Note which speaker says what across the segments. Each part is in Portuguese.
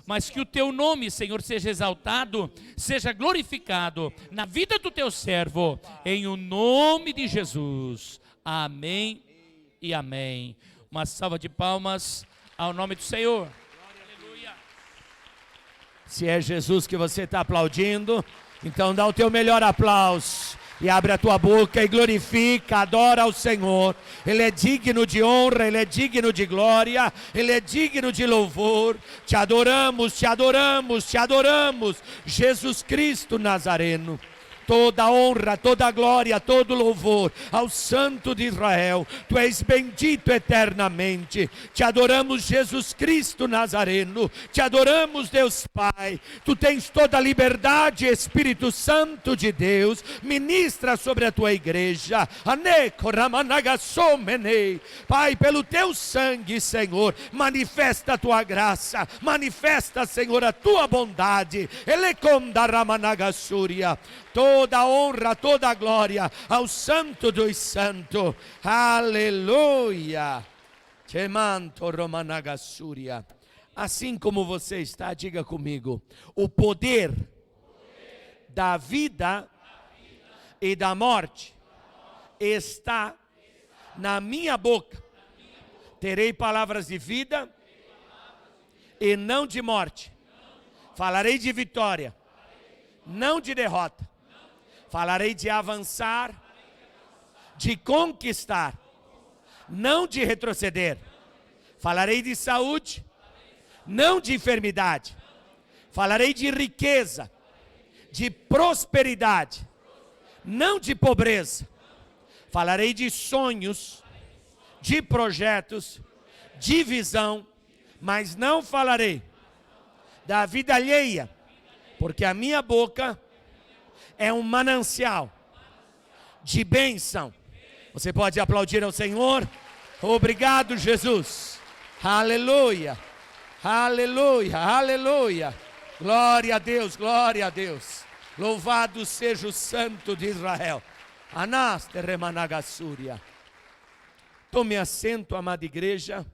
Speaker 1: mas que o teu nome, Senhor, seja exaltado, seja glorificado na vida do teu servo, em o nome de Jesus. Amém e amém. Uma salva de palmas ao nome do Senhor. Aleluia.
Speaker 2: Se é Jesus que você está aplaudindo, então dá o teu melhor aplauso. E abre a tua boca e glorifica, adora ao Senhor. Ele é digno de honra, Ele é digno de glória, Ele é digno de louvor. Te adoramos, te adoramos, te adoramos, Jesus Cristo Nazareno. Toda honra, toda glória, todo louvor ao Santo de Israel. Tu és bendito eternamente. Te adoramos, Jesus Cristo Nazareno. Te adoramos, Deus Pai. Tu tens toda a liberdade, Espírito Santo de Deus. Ministra sobre a tua igreja. Pai, pelo teu sangue, Senhor, manifesta a tua graça. Manifesta, Senhor, a tua bondade. Toda honra, toda glória ao Santo dos Santos. Aleluia. Assim como você está, diga comigo: o poder da vida e da morte está na minha boca. Terei palavras de vida e não de morte. Falarei de vitória, não de derrota. Falarei de avançar, de conquistar, não de retroceder. Falarei de saúde, não de enfermidade. Falarei de riqueza, de prosperidade, não de pobreza. Falarei de sonhos, de projetos, de visão, mas não falarei da vida alheia, porque a minha boca é um manancial de bênção. Você pode aplaudir ao Senhor? Obrigado, Jesus. Aleluia, aleluia, aleluia. Glória a Deus, glória a Deus. Louvado seja o Santo de Israel. Anaste remanagassúria. Tome assento, amada igreja.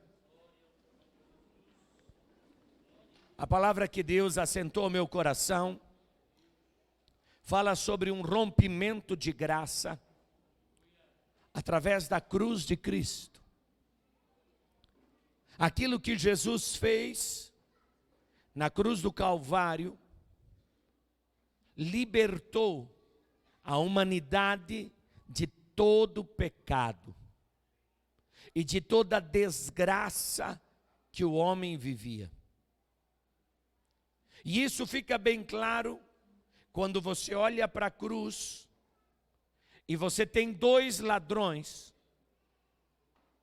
Speaker 2: A palavra que Deus assentou ao meu coração fala sobre um rompimento de graça através da cruz de Cristo. Aquilo que Jesus fez na cruz do Calvário libertou a humanidade de todo pecado e de toda desgraça que o homem vivia. E isso fica bem claro quando você olha para a cruz e você tem dois ladrões,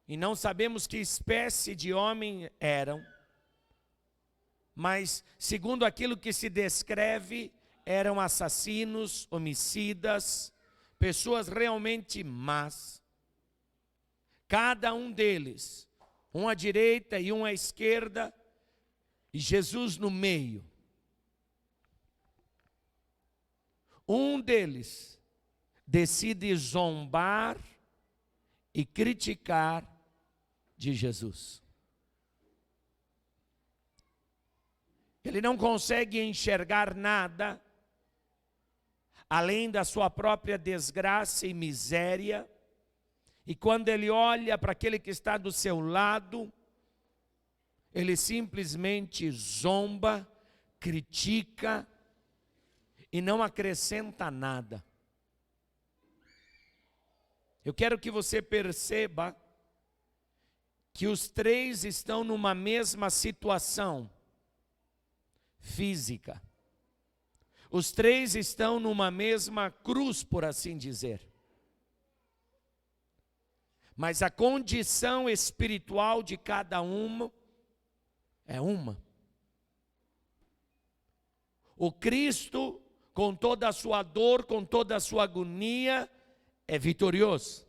Speaker 2: e não sabemos que espécie de homem eram, mas segundo aquilo que se descreve, eram assassinos, homicidas, pessoas realmente más. Cada um deles, um à direita e um à esquerda, e Jesus no meio. Um deles decide zombar e criticar de Jesus. Ele não consegue enxergar nada além da sua própria desgraça e miséria. E quando ele olha para aquele que está do seu lado, ele simplesmente zomba, critica e não acrescenta nada. Eu quero que você perceba que os três estão numa mesma situação física. Os três estão numa mesma cruz, por assim dizer. Mas a condição espiritual de cada um é uma. O Cristo, com toda a sua dor, com toda a sua agonia, é vitorioso,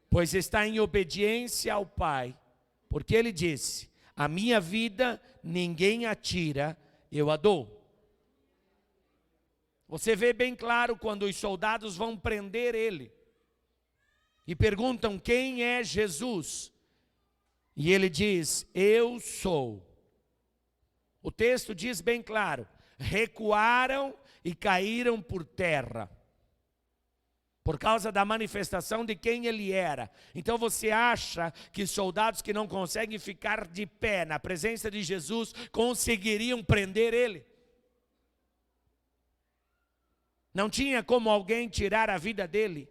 Speaker 2: pois está em obediência ao Pai, porque Ele disse: a minha vida ninguém a tira, eu a dou. Você vê bem claro quando os soldados vão prender Ele, e perguntam quem é Jesus, e Ele diz: eu sou texto diz bem claro: recuaram e caíram por terra, por causa da manifestação de quem ele era. Então você acha que soldados que não conseguem ficar de pé na presença de Jesus conseguiriam prender ele? Não tinha como alguém tirar a vida dele.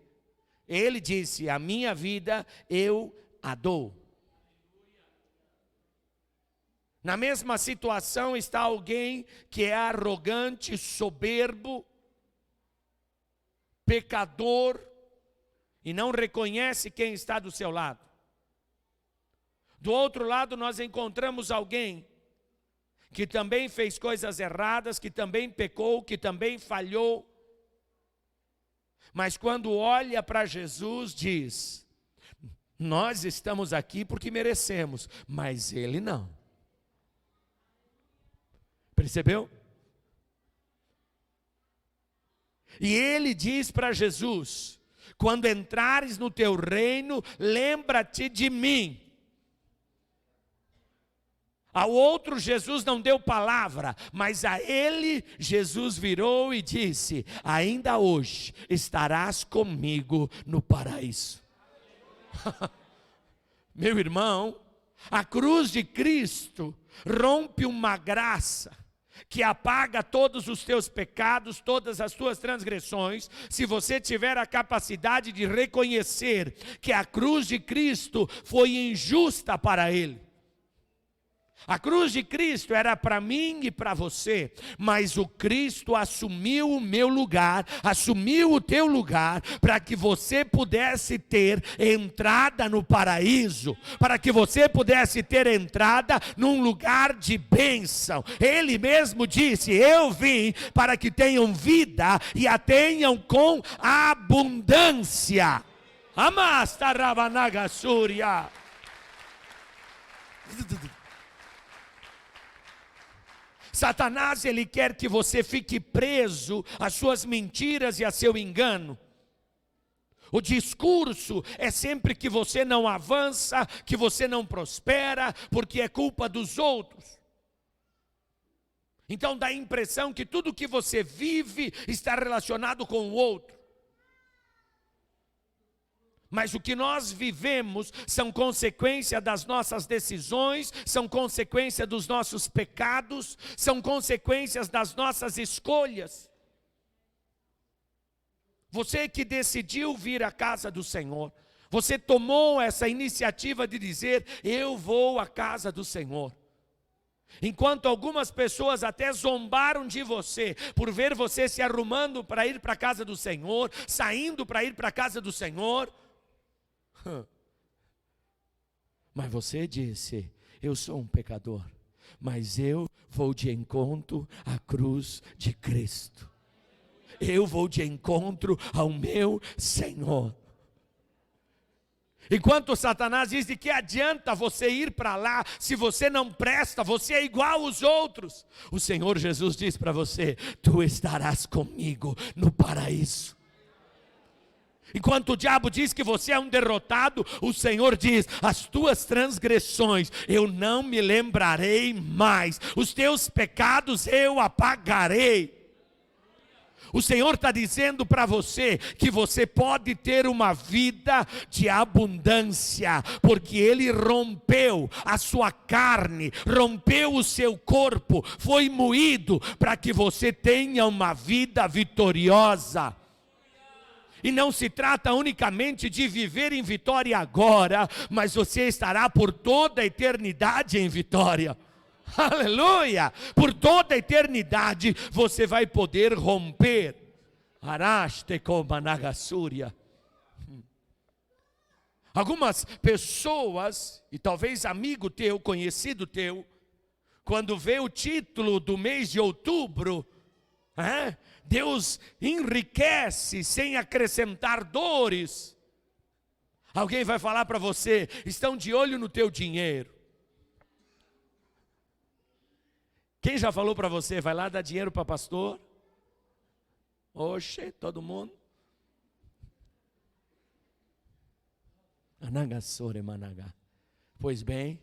Speaker 2: Ele disse: a minha vida eu a dou. Na mesma situação está alguém que é arrogante, soberbo, pecador, e não reconhece quem está do seu lado. Do outro lado nós encontramos alguém que também fez coisas erradas, que também pecou, que também falhou, mas quando olha para Jesus diz: nós estamos aqui porque merecemos, mas ele não. Percebeu? E ele diz para Jesus: quando entrares no teu reino, lembra-te de mim. Ao outro Jesus não deu palavra, mas a ele Jesus virou e disse: ainda hoje estarás comigo no paraíso. Meu irmão, a cruz de Cristo rompe uma graça que apaga todos os teus pecados, todas as tuas transgressões, se você tiver a capacidade de reconhecer que a cruz de Cristo foi injusta para ele. A cruz de Cristo era para mim e para você, mas o Cristo assumiu o meu lugar, assumiu o teu lugar, para que você pudesse ter entrada no paraíso, para que você pudesse ter entrada num lugar de bênção. Ele mesmo disse: eu vim para que tenham vida e a tenham com abundância. Amasta Rabanaga Súria. Satanás, ele quer que você fique preso às suas mentiras e a seu engano. O discurso é sempre que você não avança, que você não prospera, porque é culpa dos outros. Então dá a impressão que tudo que você vive está relacionado com o outro. Mas o que nós vivemos são consequência das nossas decisões, são consequência dos nossos pecados, são consequências das nossas escolhas. Você que decidiu vir à casa do Senhor, você tomou essa iniciativa de dizer: eu vou à casa do Senhor. Enquanto algumas pessoas até zombaram de você, por ver você se arrumando para ir para a casa do Senhor, saindo para ir para a casa do Senhor, mas você disse: eu sou um pecador, mas eu vou de encontro à cruz de Cristo. Eu vou de encontro ao meu Senhor. Enquanto Satanás diz: de que adianta você ir para lá, se você não presta, você é igual aos outros. O Senhor Jesus diz para você: tu estarás comigo no paraíso. Enquanto o diabo diz que você é um derrotado, o Senhor diz: as tuas transgressões eu não me lembrarei mais, os teus pecados eu apagarei. O Senhor está dizendo para você que você pode ter uma vida de abundância, porque Ele rompeu a sua carne, rompeu o seu corpo, foi moído para que você tenha uma vida vitoriosa. E não se trata unicamente de viver em vitória agora, mas você estará por toda a eternidade em vitória. Aleluia! Por toda a eternidade você vai poder romper. Araste como Nagasúria. Algumas pessoas, e talvez amigo teu, conhecido teu, quando vê o título do mês de outubro, Deus enriquece sem acrescentar dores. Alguém vai falar para você: estão de olho no teu dinheiro. Quem já falou para você: vai lá dar dinheiro para pastor? Oxe, todo mundo. Anagassore managá. Pois bem,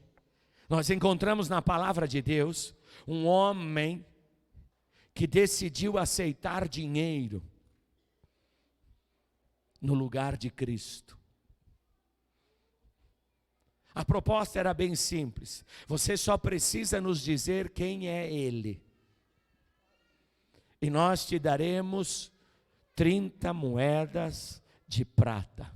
Speaker 2: Nós encontramos na palavra de Deus um homem que decidiu aceitar dinheiro no lugar de Cristo. A proposta era bem simples: você só precisa nos dizer quem é Ele, e nós te daremos 30 moedas de prata.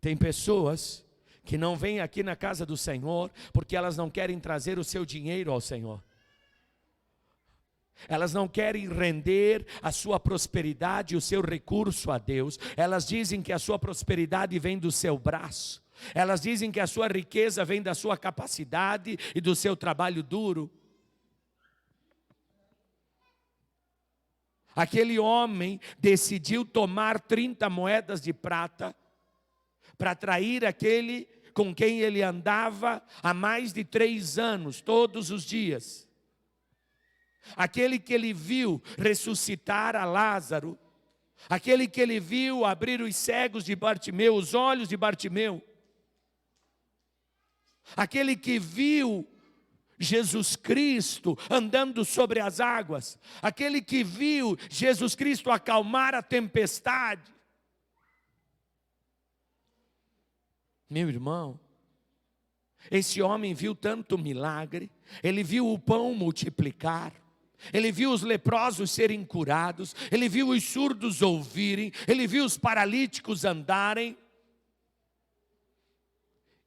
Speaker 2: Tem pessoas que não vêm aqui na casa do Senhor porque elas não querem trazer o seu dinheiro ao Senhor. Elas não querem render a sua prosperidade, o seu recurso a Deus. Elas dizem que a sua prosperidade vem do seu braço. Elas dizem que a sua riqueza vem da sua capacidade e do seu trabalho duro. Aquele homem decidiu tomar 30 moedas de prata para atrair aquele com quem ele andava há mais de 3 anos, todos os dias. Aquele que ele viu ressuscitar a Lázaro, aquele que ele viu abrir os cegos de Bartimeu, os olhos de Bartimeu, aquele que viu Jesus Cristo andando sobre as águas, aquele que viu Jesus Cristo acalmar a tempestade. Meu irmão, esse homem viu tanto milagre, ele viu o pão multiplicar, ele viu os leprosos serem curados, ele viu os surdos ouvirem, ele viu os paralíticos andarem,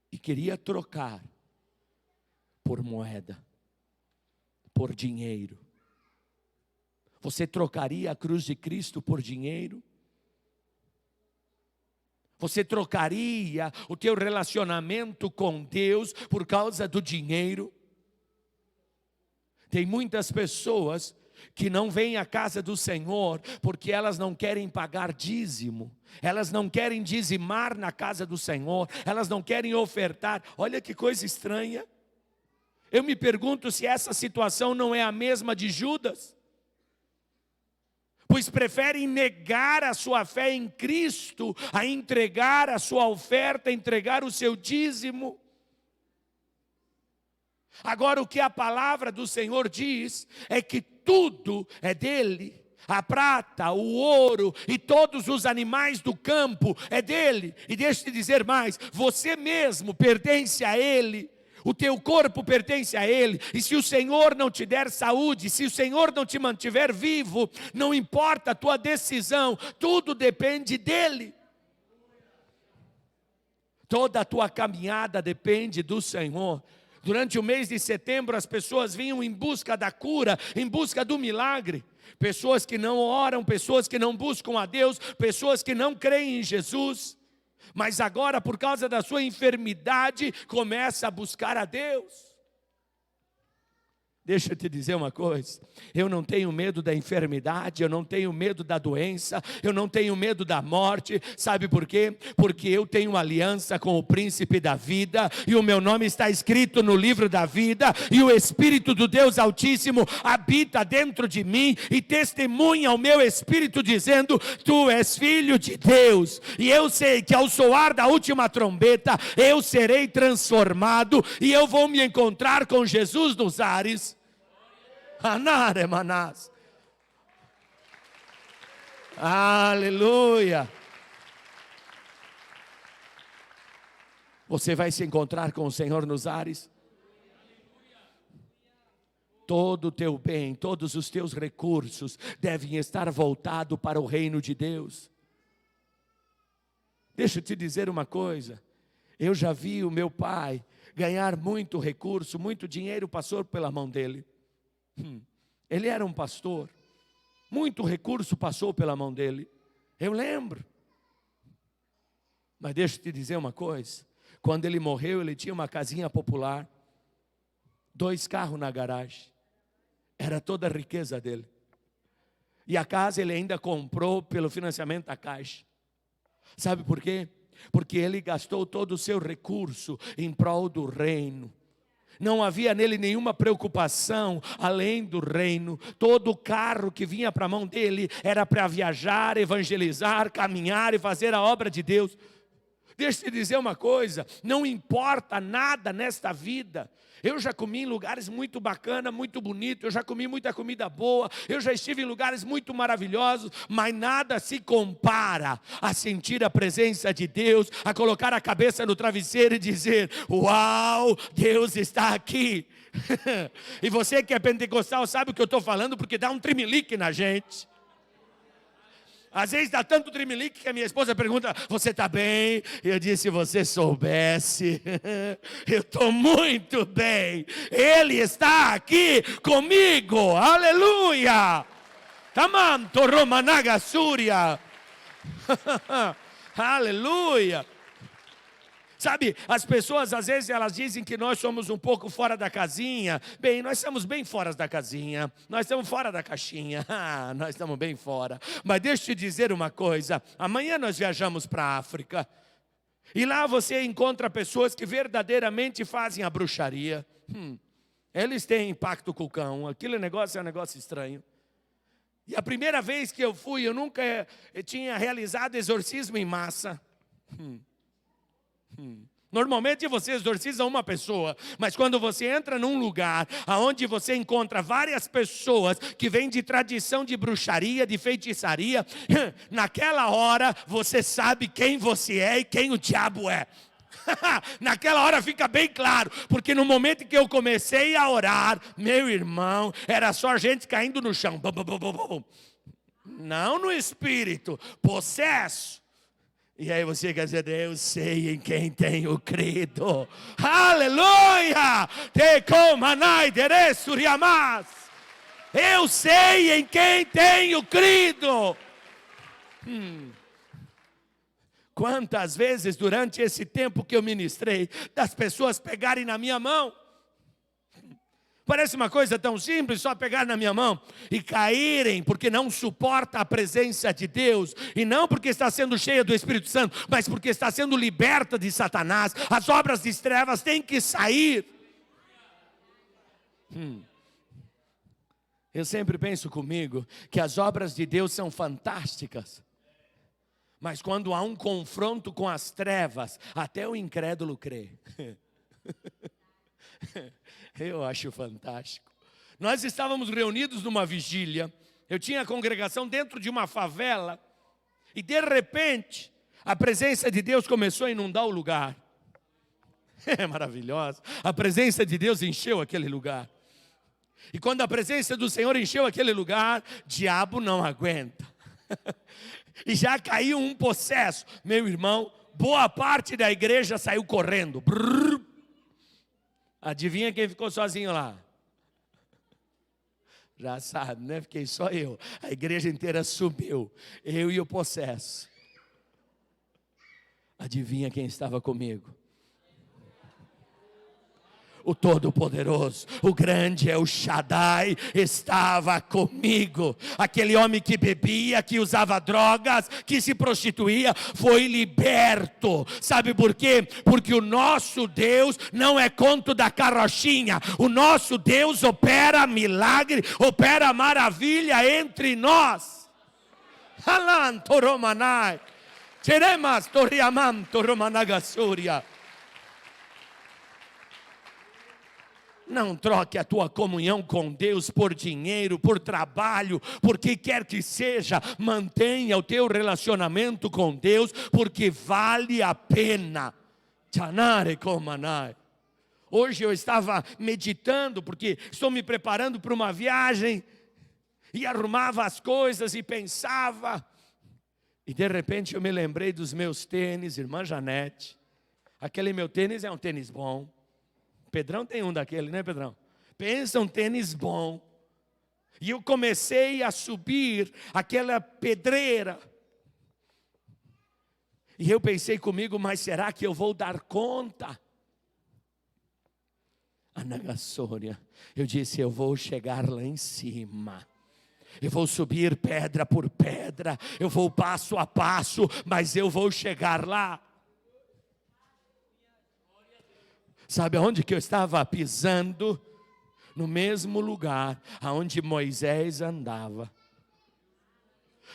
Speaker 2: e queria trocar por moeda, por dinheiro. Você trocaria a cruz de Cristo por dinheiro? Você trocaria o teu relacionamento com Deus por causa do dinheiro? Tem muitas pessoas que não vêm à casa do Senhor porque elas não querem pagar dízimo. Elas não querem dizimar na casa do Senhor. Elas não querem ofertar. Olha que coisa estranha. Eu me pergunto se essa situação não é a mesma de Judas. Pois preferem negar a sua fé em Cristo a entregar a sua oferta, a entregar o seu dízimo. Agora o que a palavra do Senhor diz é que tudo é dele. A prata, o ouro e todos os animais do campo é dele. E deixa eu te dizer mais, você mesmo pertence a ele. O teu corpo pertence a Ele, e se o Senhor não te der saúde, se o Senhor não te mantiver vivo, não importa a tua decisão, tudo depende dEle. Toda a tua caminhada depende do Senhor. Durante o mês de setembro as pessoas vinham em busca da cura, em busca do milagre. Pessoas que não oram, pessoas que não buscam a Deus, pessoas que não creem em Jesus. Mas agora, por causa da sua enfermidade, começa a buscar a Deus. Deixa eu te dizer uma coisa, eu não tenho medo da enfermidade, eu não tenho medo da doença, eu não tenho medo da morte, sabe por quê? Porque eu tenho aliança com o príncipe da vida, e o meu nome está escrito no livro da vida, e o Espírito do Deus Altíssimo habita dentro de mim, e testemunha ao meu espírito dizendo, tu és filho de Deus, e eu sei que ao soar da última trombeta, eu serei transformado, e eu vou me encontrar com Jesus nos ares. Anare manás. Aleluia. Você vai se encontrar com o Senhor nos ares. Todo o teu bem, todos os teus recursos devem estar voltados para o reino de Deus. Deixa eu te dizer uma coisa. Eu já vi o meu pai ganhar muito recurso, muito dinheiro passou pela mão dele. Ele era um pastor, muito recurso passou pela mão dele, eu lembro. Mas deixa eu te dizer uma coisa, quando ele morreu ele tinha uma casinha popular, 2 carros na garagem, era toda a riqueza dele. E a casa ele ainda comprou pelo financiamento da Caixa. Sabe por quê? Porque ele gastou todo o seu recurso em prol do reino. Não havia nele nenhuma preocupação além do reino. Todo o carro que vinha para a mão dele era para viajar, evangelizar, caminhar e fazer a obra de Deus. Deixa eu te dizer uma coisa, não importa nada nesta vida. Eu já comi em lugares muito bacanas, muito bonitos, eu já comi muita comida boa, eu já estive em lugares muito maravilhosos, mas nada se compara a sentir a presença de Deus, a colocar a cabeça no travesseiro e dizer: uau, Deus está aqui. E você que é pentecostal sabe o que eu estou falando, porque dá um tremelique na gente. Às vezes dá tanto tremelique que a minha esposa pergunta: você está bem? Eu disse: se você soubesse, eu estou muito bem. Ele está aqui comigo, aleluia. Tamanto Romanaga Súria. Aleluia. Sabe, as pessoas às vezes elas dizem que nós somos um pouco fora da casinha. Bem, nós estamos bem fora da casinha. Nós estamos fora da caixinha. Nós estamos bem fora. Mas deixa eu te dizer uma coisa. Amanhã nós viajamos para a África. E lá você encontra pessoas que verdadeiramente fazem a bruxaria. Eles têm pacto com o cão. Aquele negócio é um negócio estranho. E a primeira vez que eu fui, eu nunca tinha realizado exorcismo em massa. Normalmente você exorciza uma pessoa, mas quando você entra num lugar onde você encontra várias pessoas que vêm de tradição de bruxaria, de feitiçaria, naquela hora você sabe quem você é e quem o diabo é. Naquela hora fica bem claro, porque no momento que eu comecei a orar, meu irmão, era só gente caindo no chão. Não no espírito, possesso. E aí você quer dizer: eu sei em quem tenho crido. Aleluia! Eu sei em quem tenho crido. Quantas vezes durante esse tempo que eu ministrei, das pessoas pegarem na minha mão. Parece uma coisa tão simples, só pegar na minha mão e caírem, porque não suporta a presença de Deus, e não porque está sendo cheia do Espírito Santo, mas porque está sendo liberta de Satanás. As obras de trevas têm que sair. Eu sempre penso comigo que as obras de Deus são fantásticas, mas quando há um confronto com as trevas, até o incrédulo crê. Eu acho fantástico. Nós estávamos reunidos numa vigília. Eu tinha a congregação dentro de uma favela. E de repente, a presença de Deus começou a inundar o lugar. É maravilhosa. A presença de Deus encheu aquele lugar. E quando a presença do Senhor encheu aquele lugar, diabo não aguenta. E já caiu um possesso. Meu irmão, boa parte da igreja saiu correndo. Brrr. Adivinha quem ficou sozinho lá? Já sabe, né? Fiquei só eu. A igreja inteira subiu. Eu e o possesso. Adivinha quem estava comigo? O Todo-Poderoso, o grande El Shaddai estava comigo. Aquele homem que bebia, que usava drogas, que se prostituía, foi liberto. Sabe por quê? Porque o nosso Deus não é conto da carrochinha. O nosso Deus opera milagre, opera maravilha entre nós. Halan toromanai, teremas toriamam toromanagassúria. Não troque a tua comunhão com Deus por dinheiro, por trabalho, por que quer que seja. Mantenha o teu relacionamento com Deus, porque vale a pena. Hoje eu estava meditando, porque estou me preparando para uma viagem, e arrumava as coisas e pensava, e de repente eu me lembrei dos meus tênis, irmã Janete. Aquele meu tênis é um tênis bom. Pedrão tem um daquele, né, Pedrão? Pensa, um tênis bom. E eu comecei a subir aquela pedreira. E eu pensei comigo: mas será que eu vou dar conta? Anagassônia, eu disse: eu vou chegar lá em cima. Eu vou subir pedra por pedra. Eu vou passo a passo, mas eu vou chegar lá. Sabe aonde que eu estava pisando? No mesmo lugar aonde Moisés andava.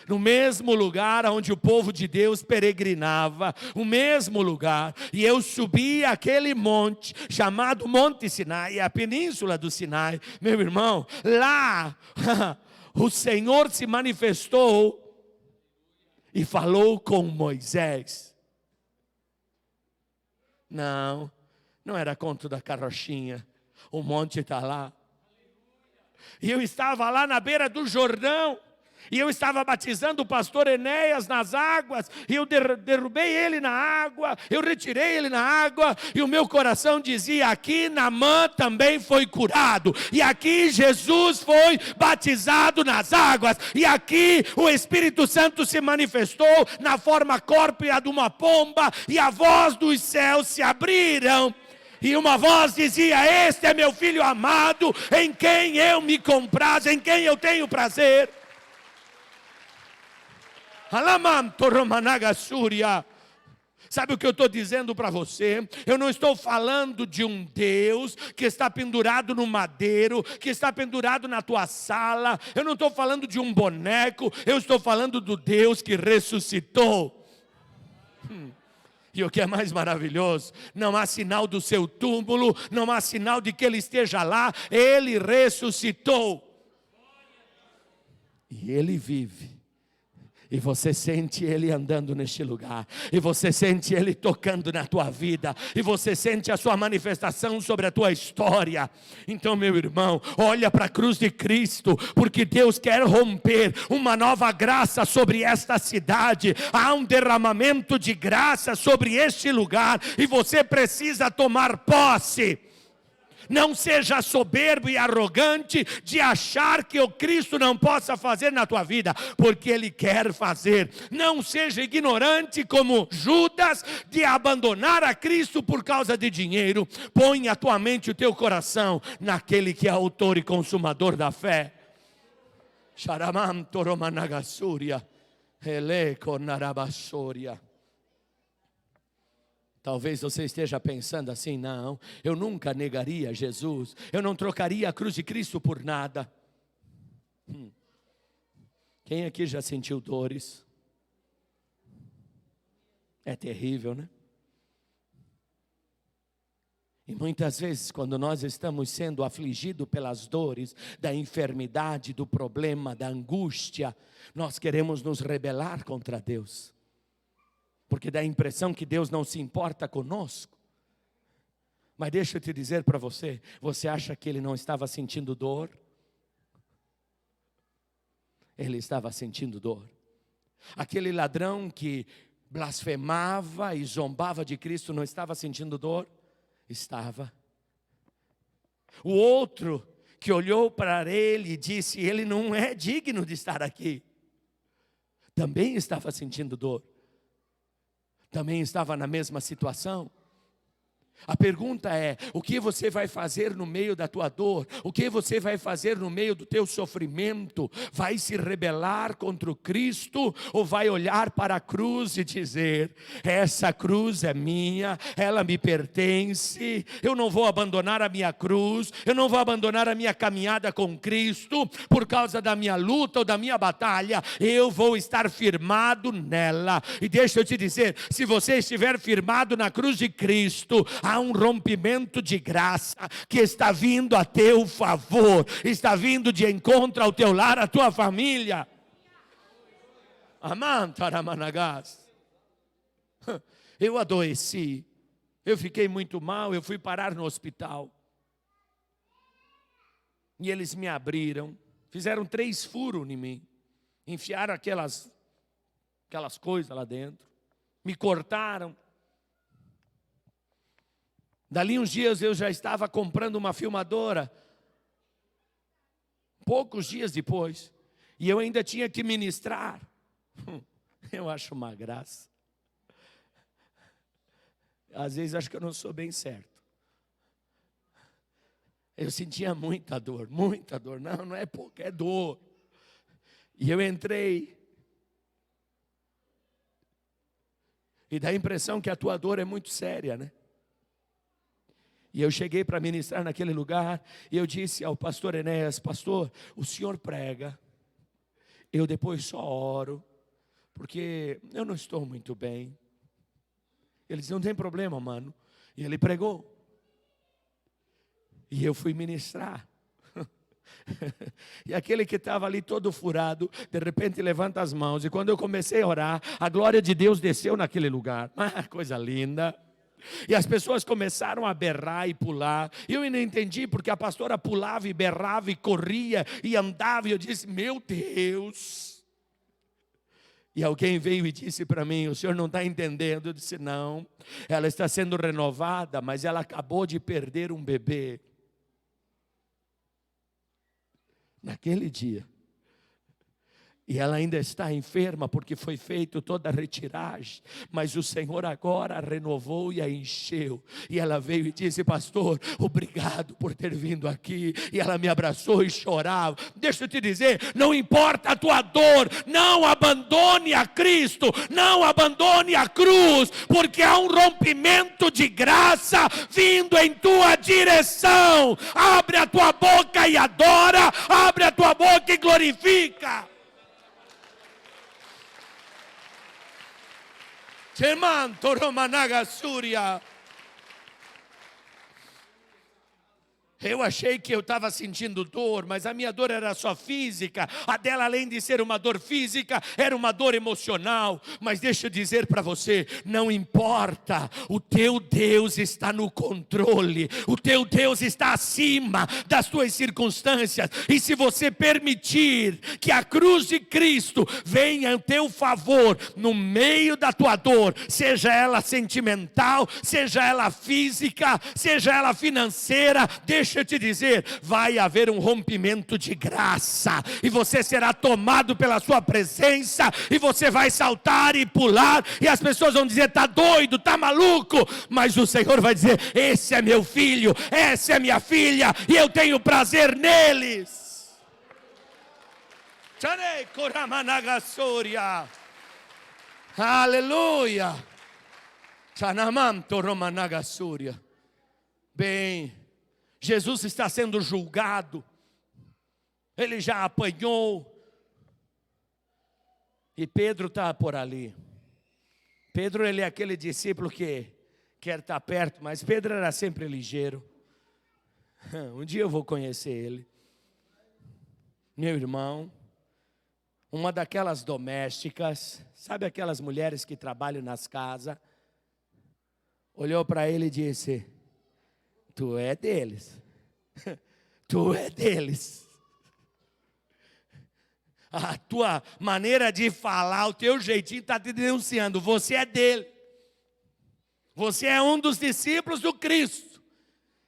Speaker 2: no mesmo lugar onde o povo de Deus peregrinava, o mesmo lugar, e eu subi aquele monte, chamado Monte Sinai, a península do Sinai, meu irmão, lá, o Senhor se manifestou, e falou com Moisés. Não era conto da carrochinha, o monte está lá, e eu estava lá na beira do Jordão, e eu estava batizando o pastor Enéas nas águas, e eu derrubei ele na água, eu retirei ele na água, e o meu coração dizia, aqui Naamã também foi curado, e aqui Jesus foi batizado nas águas, e aqui o Espírito Santo se manifestou na forma córpora de uma pomba, e a voz dos céus se abriram, e uma voz dizia, este é meu filho amado, em quem eu me comprazo, em quem eu tenho prazer. Sabe o que eu estou dizendo para você? Eu não estou falando de um Deus que está pendurado no madeiro, que está pendurado na tua sala. Eu não estou falando de um boneco. Eu estou falando do Deus que ressuscitou. E o que é mais maravilhoso, não há sinal do seu túmulo, não há sinal de que ele esteja lá. Ele ressuscitou. E ele vive. E você sente Ele andando neste lugar, e você sente Ele tocando na tua vida, e você sente a sua manifestação sobre a tua história. Então, meu irmão, olha para a cruz de Cristo, porque Deus quer romper uma nova graça sobre esta cidade. Há um derramamento de graça sobre este lugar, e você precisa tomar posse. Não seja soberbo e arrogante de achar que o Cristo não possa fazer na tua vida, porque Ele quer fazer. Não seja ignorante como Judas de abandonar a Cristo por causa de dinheiro. Põe a tua mente e o teu coração naquele que é autor e consumador da fé. Sharamam toromanagasuria, eleko narabassoria. Talvez você esteja pensando assim, não, eu nunca negaria Jesus, eu não trocaria a cruz de Cristo por nada. Quem aqui já sentiu dores? É terrível, né? E muitas vezes quando nós estamos sendo afligidos pelas dores, da enfermidade, do problema, da angústia, nós queremos nos rebelar contra Deus. Porque dá a impressão que Deus não se importa conosco. Mas deixa eu te dizer para você, você acha que Ele não estava sentindo dor? Ele estava sentindo dor. Aquele ladrão que blasfemava e zombava de Cristo não estava sentindo dor? Estava. O outro que olhou para ele e disse, ele não é digno de estar aqui, também estava sentindo dor. Também estava na mesma situação. A pergunta é, o que você vai fazer no meio da tua dor? O que você vai fazer no meio do teu sofrimento? Vai se rebelar contra o Cristo? Ou vai olhar para a cruz e dizer, essa cruz é minha, ela me pertence, eu não vou abandonar a minha cruz, eu não vou abandonar a minha caminhada com Cristo, por causa da minha luta ou da minha batalha, eu vou estar firmado nela. E deixa eu te dizer, se você estiver firmado na cruz de Cristo, há um rompimento de graça que está vindo a teu favor, está vindo de encontro ao teu lar, à tua família. Amantaramanagás. Eu adoeci, eu fiquei muito mal, eu fui parar no hospital. E eles me abriram, fizeram 3 furos em mim, enfiaram aquelas coisas lá dentro, me cortaram. Dali uns dias eu já estava comprando uma filmadora, poucos dias depois, e eu ainda tinha que ministrar. Eu acho uma graça. Às vezes acho que eu não sou bem certo. Eu sentia muita dor, não é pouco, é dor. E eu entrei, e dá a impressão que a tua dor é muito séria, né? E eu cheguei para ministrar naquele lugar, e eu disse ao pastor Enéas, pastor, o senhor prega, Eu depois só oro, porque eu não estou muito bem. Ele disse, não tem problema, mano. E ele pregou. E eu fui ministrar. E aquele que estava ali todo furado, de repente levanta as mãos. E quando eu comecei a orar, a glória de Deus desceu naquele lugar. Coisa linda. E as pessoas começaram a berrar e pular. E eu não entendi, porque a pastora pulava e berrava e corria e andava. E eu disse, meu Deus. E alguém veio e disse para mim, o senhor não está entendendo. Eu disse, não, ela está sendo renovada, mas ela acabou de perder um bebê. Naquele dia. E ela ainda está enferma porque foi feito toda a retiragem. Mas o Senhor agora a renovou e a encheu. E ela veio e disse, pastor, obrigado por ter vindo aqui. E ela me abraçou e chorava. Deixa eu te dizer, não importa a tua dor, não abandone a Cristo, não abandone a cruz, porque há um rompimento de graça vindo em tua direção. Abre a tua boca e adora, abre a tua boca e glorifica. Chemanto Romanaga Súria. Eu achei que eu estava sentindo dor, mas a minha dor era só física. A dela, além de ser uma dor física, era uma dor emocional. Mas deixa eu dizer para você, não importa, o teu Deus está no controle. O teu Deus está acima das tuas circunstâncias. E se você permitir que a cruz de Cristo venha em teu favor, no meio da tua dor, seja ela sentimental, seja ela física, seja ela financeira, deixa eu te dizer, vai haver um rompimento de graça, e você será tomado pela sua presença, e você vai saltar e pular, e as pessoas vão dizer, está doido, está maluco, mas o Senhor vai dizer, esse é meu filho, essa é minha filha, e eu tenho prazer neles. Aleluia. Bem, Jesus está sendo julgado, ele já apanhou, e Pedro está por ali. Pedro, ele é aquele discípulo que quer estar perto, mas Pedro era sempre ligeiro. Um dia eu vou conhecer ele. Meu irmão, uma daquelas domésticas, sabe aquelas mulheres que trabalham nas casas, olhou para ele e disse, tu é deles, tu é deles. A tua maneira de falar, o teu jeitinho está te denunciando, você é dele. Você é um dos discípulos do Cristo.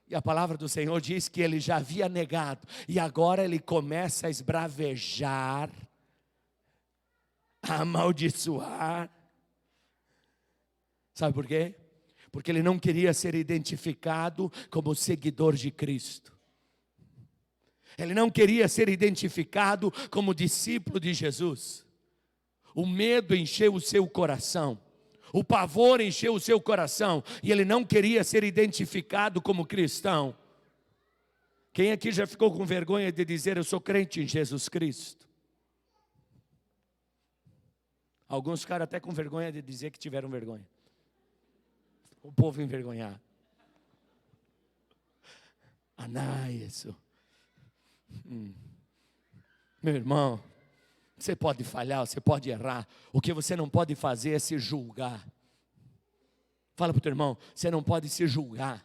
Speaker 2: E a palavra do Senhor diz que ele já havia negado, e agora ele começa a esbravejar, a amaldiçoar. Sabe por quê? Porque ele não queria ser identificado como seguidor de Cristo. Ele não queria ser identificado como discípulo de Jesus. O medo encheu o seu coração. O pavor encheu o seu coração. E ele não queria ser identificado como cristão. Quem aqui já ficou com vergonha de dizer, eu sou crente em Jesus Cristo? Alguns ficaram até com vergonha de dizer que tiveram vergonha. O povo envergonhado. Isso. Meu irmão, você pode falhar, você pode errar. O que você não pode fazer é se julgar. Fala para o teu irmão, você não pode se julgar.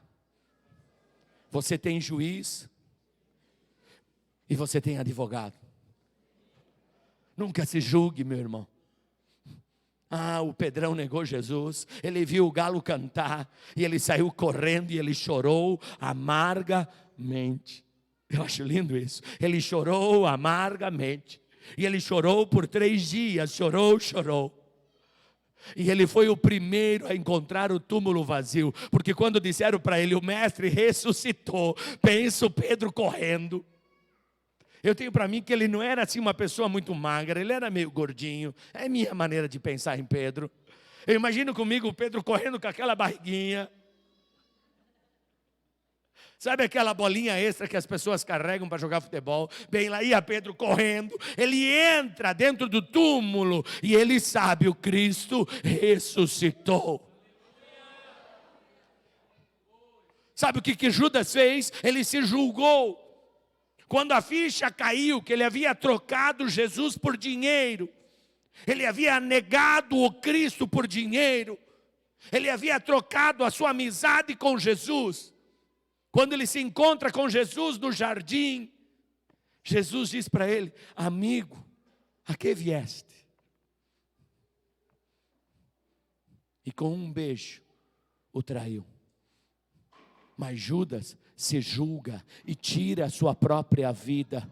Speaker 2: Você tem juiz e você tem advogado. Nunca se julgue, meu irmão. O Pedrão negou Jesus, ele viu o galo cantar, e ele saiu correndo, e ele chorou amargamente. Eu acho lindo isso, ele chorou amargamente, e ele chorou por 3 dias, chorou. E ele foi o primeiro a encontrar o túmulo vazio, porque quando disseram para ele, o mestre ressuscitou, pensa o Pedro correndo. Eu tenho para mim que ele não era assim uma pessoa muito magra, ele era meio gordinho. É minha maneira de pensar em Pedro. Eu imagino comigo o Pedro correndo com aquela barriguinha. Sabe aquela bolinha extra que as pessoas carregam para jogar futebol? Bem, lá ia Pedro correndo, ele entra dentro do túmulo e ele sabe, o Cristo ressuscitou. Sabe o que Judas fez? Ele se julgou. Quando a ficha caiu, que ele havia trocado Jesus por dinheiro, ele havia negado o Cristo por dinheiro, ele havia trocado a sua amizade com Jesus. Quando ele se encontra com Jesus no jardim, Jesus diz para ele: amigo, a que vieste? E com um beijo o traiu. Mas Judas se julga e tira a sua própria vida.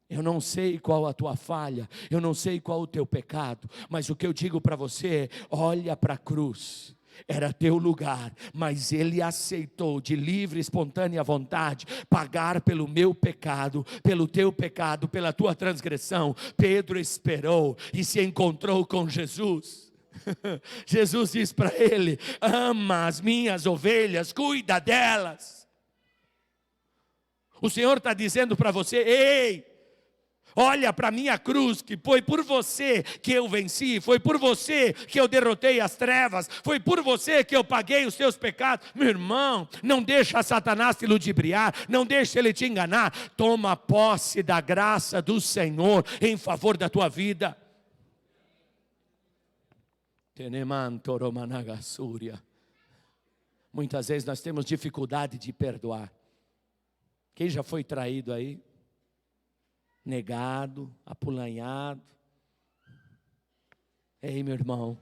Speaker 2: Eu não sei qual a tua falha, eu não sei qual o teu pecado, mas o que eu digo para você é: olha para a cruz. Era teu lugar, mas ele aceitou de livre, espontânea vontade pagar pelo meu pecado, pelo teu pecado, pela tua transgressão. Pedro esperou e se encontrou com Jesus. Jesus diz para ele: ama as minhas ovelhas, cuida delas. O Senhor está dizendo para você: ei, olha para a minha cruz, que foi por você que eu venci, foi por você que eu derrotei as trevas, foi por você que eu paguei os teus pecados. Meu irmão, não deixa Satanás te ludibriar, não deixa ele te enganar. Toma posse da graça do Senhor em favor da tua vida. Muitas vezes nós temos dificuldade de perdoar. Quem já foi traído aí? Negado, apulanhado. Ei, meu irmão,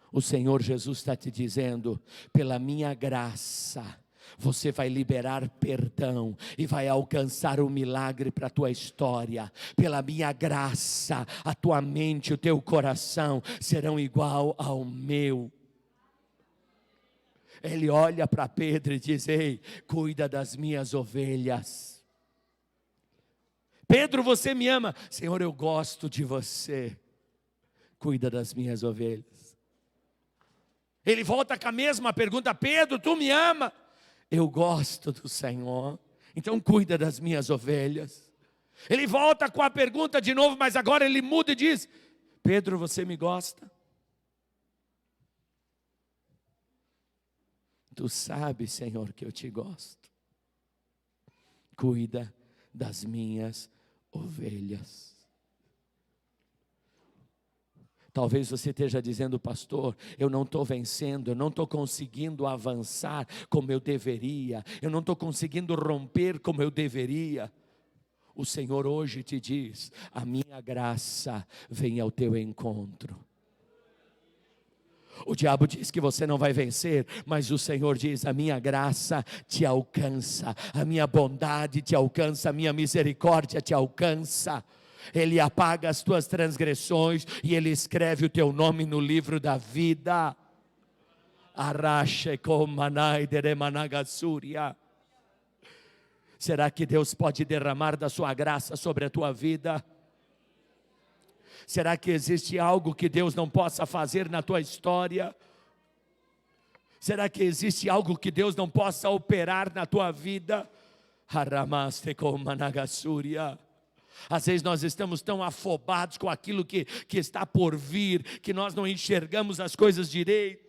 Speaker 2: o Senhor Jesus está te dizendo: pela minha graça, você vai liberar perdão e vai alcançar um milagre para a tua história. Pela minha graça, a tua mente, o teu coração serão igual ao meu. Ele olha para Pedro e diz: ei, cuida das minhas ovelhas. Pedro, você me ama? Senhor, eu gosto de você. Cuida das minhas ovelhas. Ele volta com a mesma pergunta: Pedro, tu me ama? Eu gosto do Senhor, então cuida das minhas ovelhas. Ele volta com a pergunta de novo, mas agora ele muda e diz: Pedro, você me gosta? Tu sabes, Senhor, que eu te gosto. Cuida das minhas ovelhas. Talvez você esteja dizendo: pastor, eu não estou vencendo, eu não estou conseguindo avançar como eu deveria, eu não estou conseguindo romper como eu deveria. O Senhor hoje te diz: a minha graça vem ao teu encontro. O diabo diz que você não vai vencer, mas o Senhor diz: a minha graça te alcança, a minha bondade te alcança, a minha misericórdia te alcança. Ele apaga as tuas transgressões e Ele escreve o teu nome no livro da vida. Será que Deus pode derramar da sua graça sobre a tua vida? Será que existe algo que Deus não possa fazer na tua história? Será que existe algo que Deus não possa operar na tua vida? Às vezes nós estamos tão afobados com aquilo que está por vir, que nós não enxergamos as coisas direito.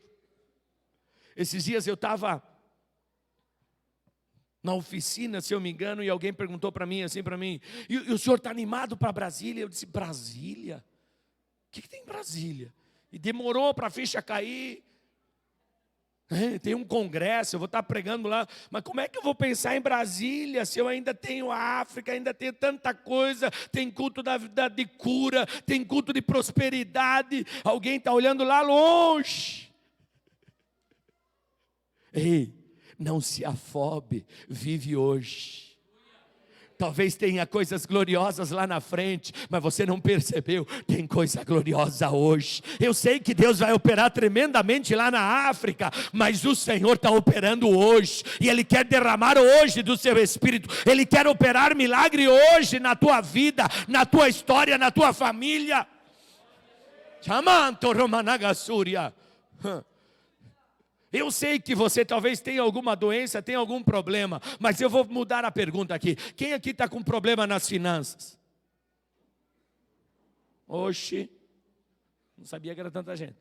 Speaker 2: Esses dias eu estava na oficina, se eu me engano, e alguém perguntou para mim, assim para mim: e o senhor está animado para Brasília? Eu disse: Brasília? O que tem em Brasília? E demorou para a ficha cair. Tem um congresso, eu vou estar pregando lá, mas como é que eu vou pensar em Brasília, se eu ainda tenho a África, ainda tenho tanta coisa, tem culto de cura, tem culto de prosperidade, alguém está olhando lá longe. Ei, não se afobe, vive hoje. Talvez tenha coisas gloriosas lá na frente, mas você não percebeu, tem coisa gloriosa hoje. Eu sei que Deus vai operar tremendamente lá na África, mas o Senhor está operando hoje, e Ele quer derramar hoje do seu Espírito, Ele quer operar milagre hoje na tua vida, na tua história, na tua família. Eu sei que você talvez tenha alguma doença, tenha algum problema, mas eu vou mudar a pergunta aqui. Quem aqui está com problema nas finanças? Oxi, não sabia que era tanta gente.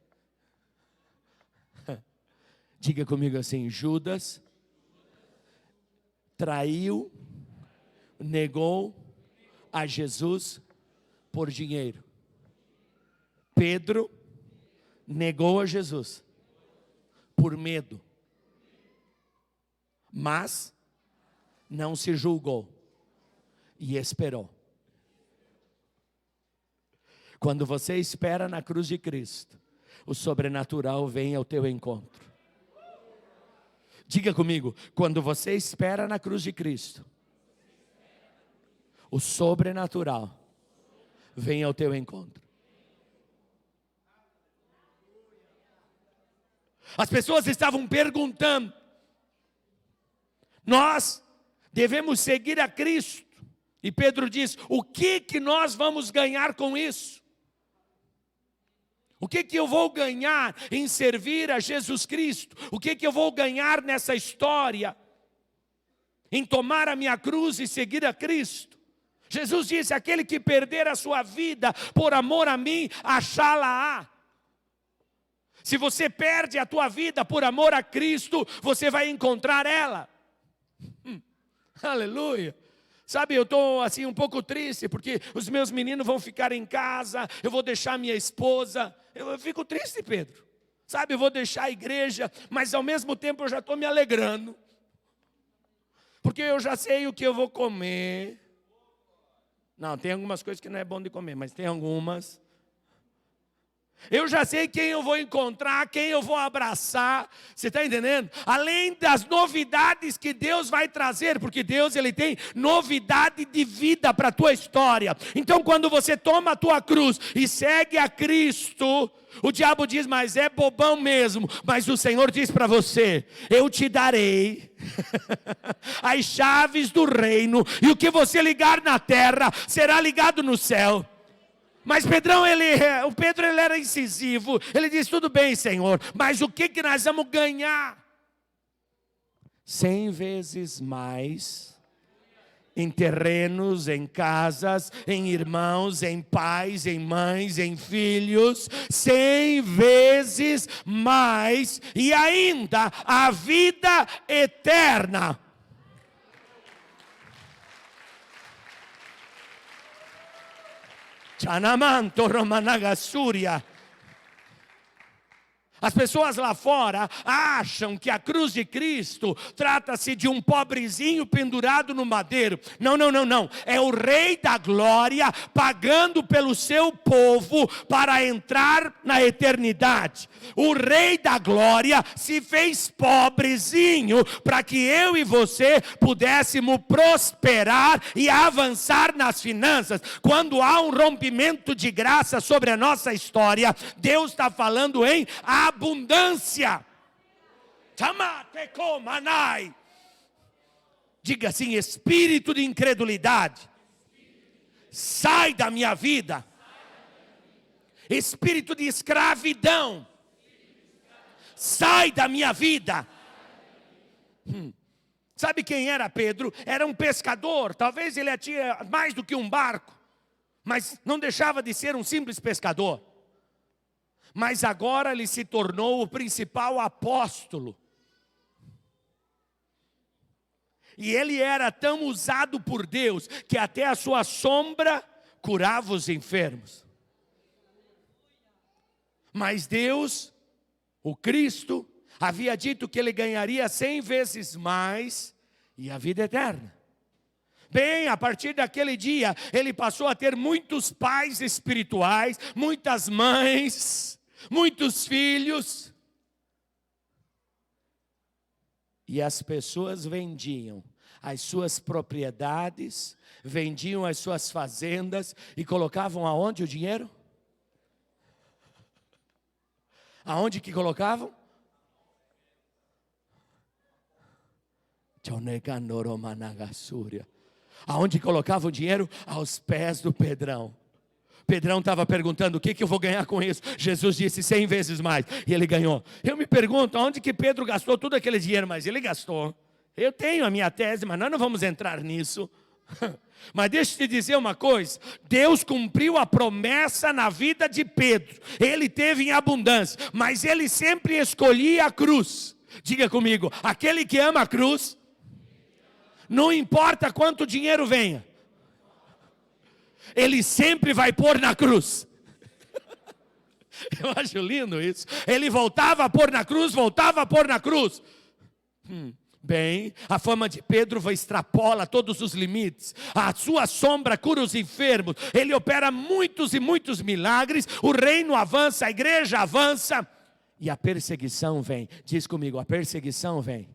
Speaker 2: Diga comigo assim: Judas traiu, negou a Jesus por dinheiro. Pedro negou a Jesus por medo, mas não se julgou e esperou. Quando você espera na cruz de Cristo, o sobrenatural vem ao teu encontro. Diga comigo: quando você espera na cruz de Cristo, o sobrenatural vem ao teu encontro. As pessoas estavam perguntando: nós devemos seguir a Cristo. E Pedro diz: o que nós vamos ganhar com isso? O que eu vou ganhar em servir a Jesus Cristo? O que eu vou ganhar nessa história? Em tomar a minha cruz e seguir a Cristo? Jesus disse: aquele que perder a sua vida por amor a mim, achá-la-á. Se você perde a tua vida por amor a Cristo, você vai encontrar ela. Aleluia. Sabe, eu estou assim um pouco triste, porque os meus meninos vão ficar em casa, eu vou deixar minha esposa. Eu fico triste, Pedro. Sabe, eu vou deixar a igreja, mas ao mesmo tempo eu já estou me alegrando. Porque eu já sei o que eu vou comer. Não, tem algumas coisas que não é bom de comer, mas tem algumas. Eu já sei quem eu vou encontrar, quem eu vou abraçar. Você está entendendo? Além das novidades que Deus vai trazer, porque Deus, Ele tem novidade de vida para a tua história. Então quando você toma a tua cruz e segue a Cristo, o diabo diz: mas é bobão mesmo. Mas o Senhor diz para você: eu te darei as chaves do reino, e o que você ligar na terra será ligado no céu. Mas o Pedro era incisivo. Ele disse: tudo bem, Senhor, mas o que nós vamos ganhar? 100 vezes mais em terrenos, em casas, em irmãos, em pais, em mães, em filhos. 100 vezes mais, e ainda a vida eterna. Chanamanto Romanagasúria. As pessoas lá fora acham que a cruz de Cristo trata-se de um pobrezinho pendurado no madeiro. Não, não, não, não. É o Rei da Glória pagando pelo seu povo para entrar na eternidade. O Rei da Glória se fez pobrezinho para que eu e você pudéssemos prosperar e avançar nas finanças. Quando há um rompimento de graça sobre a nossa história, Deus está falando em abundância. Diga assim: espírito de incredulidade, sai da minha vida. Espírito de escravidão, sai da minha vida. Sabe quem era Pedro? Era um pescador. Talvez ele tinha mais do que um barco, mas não deixava de ser um simples pescador. Mas agora ele se tornou o principal apóstolo. E ele era tão usado por Deus que até a sua sombra curava os enfermos. Mas Deus, o Cristo, havia dito que ele ganharia 100 vezes mais e a vida eterna. Bem, a partir daquele dia, ele passou a ter muitos pais espirituais, muitas mães, muitos filhos. E as pessoas vendiam as suas propriedades, vendiam as suas fazendas e colocavam aonde o dinheiro? Aonde que colocavam? Aonde colocavam o dinheiro? Aos pés do Pedrão. Pedrão estava perguntando, o que eu vou ganhar com isso? Jesus disse 100 vezes mais, e ele ganhou. Eu me pergunto, onde que Pedro gastou todo aquele dinheiro? Mas ele gastou. Eu tenho a minha tese, mas nós não vamos entrar nisso. Mas deixa eu te dizer uma coisa, Deus cumpriu a promessa na vida de Pedro. Ele teve em abundância, mas ele sempre escolhia a cruz. Diga comigo, aquele que ama a cruz, não importa quanto dinheiro venha, ele sempre vai pôr na cruz. Eu acho lindo isso. Ele voltava a pôr na cruz, voltava a pôr na cruz. Bem, a fama de Pedro extrapola todos os limites. A sua sombra cura os enfermos. Ele opera muitos e muitos milagres. O reino avança, a igreja avança. E a perseguição vem. Diz comigo, a perseguição vem.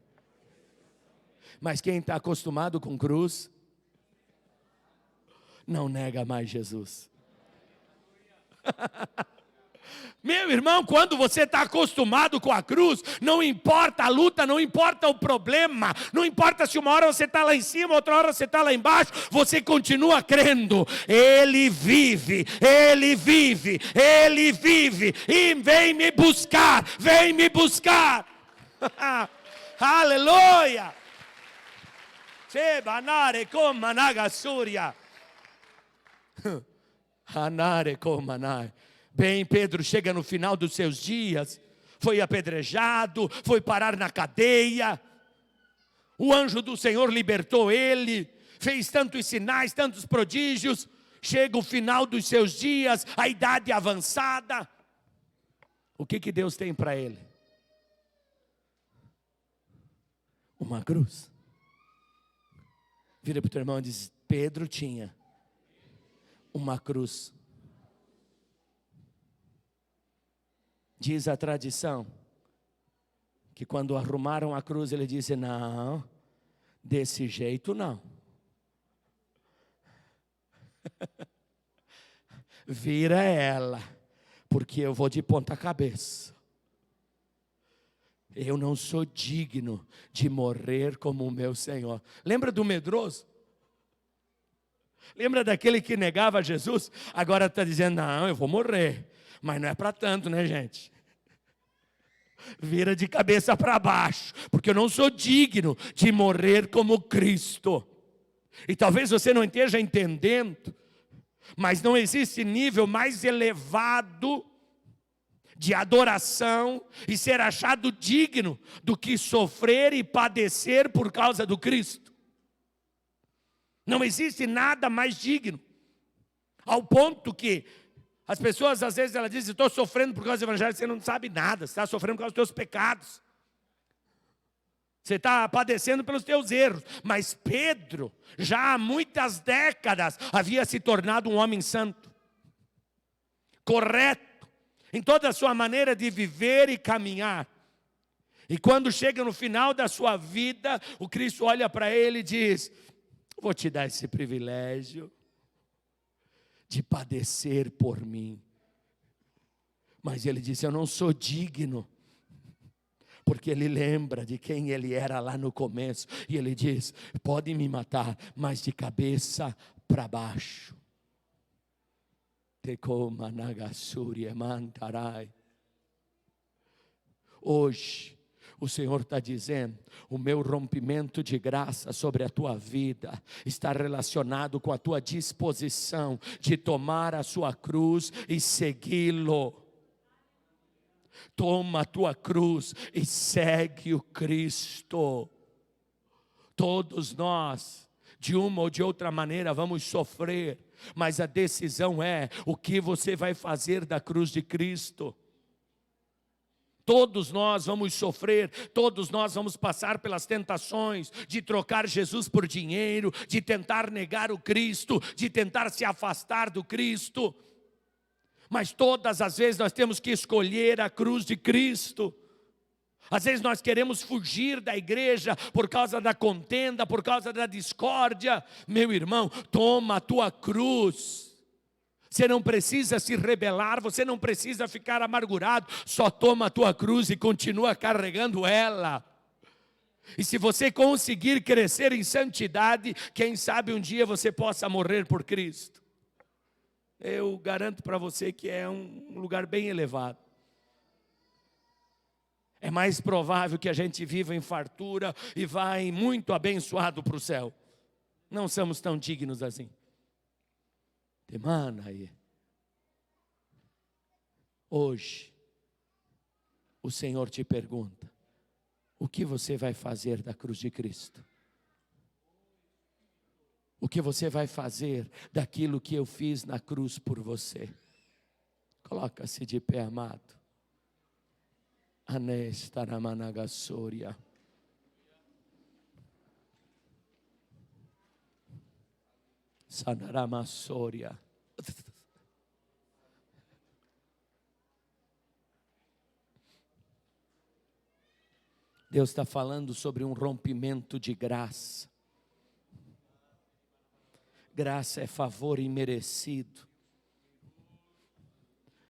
Speaker 2: Mas quem está acostumado com cruz, não nega mais Jesus. Meu irmão, quando você está acostumado com a cruz, não importa a luta, não importa o problema, não importa se uma hora você está lá em cima, outra hora você está lá embaixo, você continua crendo. Ele vive, Ele vive, Ele vive, e vem me buscar, vem me buscar. Aleluia! Sebanare com managasúria. Anare com manai. Bem, Pedro chega no final dos seus dias, foi apedrejado, foi parar na cadeia. O anjo do Senhor libertou ele, fez tantos sinais, tantos prodígios. Chega o final dos seus dias, a idade avançada. O que Deus tem para ele? Uma cruz. Vira para o teu irmão e diz, Pedro tinha uma cruz. Diz a tradição que quando arrumaram a cruz, ele disse, não, desse jeito não. Vira ela, porque eu vou de ponta cabeça. Eu não sou digno de morrer como o meu Senhor. Lembra do medroso? Lembra daquele que negava Jesus? Agora está dizendo, não, eu vou morrer. Mas não é para tanto, né, gente? Vira de cabeça para baixo, porque eu não sou digno de morrer como Cristo. E talvez você não esteja entendendo, mas não existe nível mais elevado de adoração e ser achado digno do que sofrer e padecer por causa do Cristo. Não existe nada mais digno, ao ponto que as pessoas às vezes elas dizem, estou sofrendo por causa do evangelho. Você não sabe nada, você está sofrendo por causa dos teus pecados, você está padecendo pelos teus erros. Mas Pedro, já há muitas décadas, havia se tornado um homem santo, correto, em toda a sua maneira de viver e caminhar. E quando chega no final da sua vida, o Cristo olha para ele e diz, vou te dar esse privilégio de padecer por mim. Mas ele disse, eu não sou digno, porque ele lembra de quem ele era lá no começo, e ele diz, pode me matar, mas de cabeça para baixo. Hoje o Senhor está dizendo, o meu rompimento de graça sobre a tua vida está relacionado com a tua disposição de tomar a sua cruz e segui-lo. Toma a tua cruz e segue o Cristo. Todos nós, de uma ou de outra maneira, vamos sofrer, mas a decisão é o que você vai fazer da cruz de Cristo. Todos nós vamos sofrer, todos nós vamos passar pelas tentações de trocar Jesus por dinheiro, de tentar negar o Cristo, de tentar se afastar do Cristo. Mas todas as vezes nós temos que escolher a cruz de Cristo. Às vezes nós queremos fugir da igreja por causa da contenda, por causa da discórdia. Meu irmão, toma a tua cruz. Você não precisa se rebelar, você não precisa ficar amargurado, só toma a tua cruz e continua carregando ela. E se você conseguir crescer em santidade, quem sabe um dia você possa morrer por Cristo. eu garanto para você que é um lugar bem elevado. É mais provável que a gente viva em fartura e vá muito abençoado para o céu. Não somos tão dignos assim. Demana aí. Hoje, o Senhor te pergunta: o que você vai fazer da cruz de Cristo? O que você vai fazer daquilo que eu fiz na cruz por você? Coloca-se de pé, amado. Anestaramanagasoria. Sanaramassoria. Deus está falando sobre um rompimento de graça. Graça é favor imerecido.